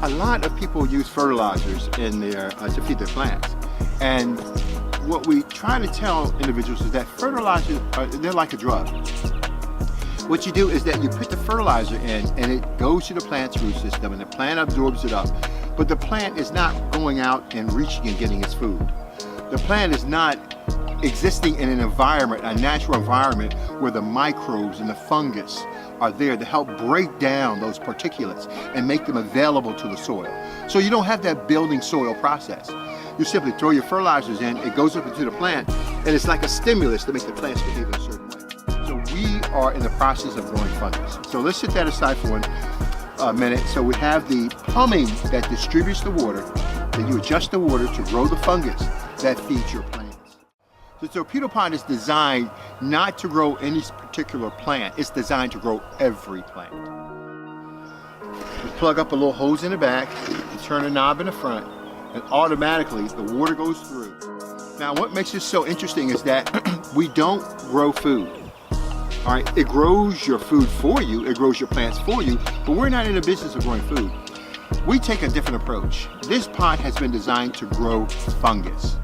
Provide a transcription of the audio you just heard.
a lot of people use fertilizers in their to feed their plants, and what we try to tell individuals is that fertilizers they're like a drug. What you do is that you put the fertilizer in and it goes to the plant's root system and the plant absorbs it up, but the plant is not going out and reaching and getting its food. The plant is not existing in an environment, a natural environment, where the microbes and the fungus are there to help break down those particulates and make them available to the soil. So you don't have that building soil process. You simply throw your fertilizers in, it goes up into the plant, and it's like a stimulus to make the plants behave in a certain way. So we are in the process of growing fungus. So let's set that aside for 1 minute. So we have the plumbing that distributes the water, then you adjust the water to grow the fungus that feeds your plants. The Torpedopot is designed not to grow any particular plant, it's designed to grow every plant. We plug up a little hose in the back, you turn a knob in the front, and automatically the water goes through. Now what makes this so interesting is that we don't grow food. All right, it grows your food for you, it grows your plants for you, but we're not in the business of growing food. We take a different approach. This pot has been designed to grow fungus.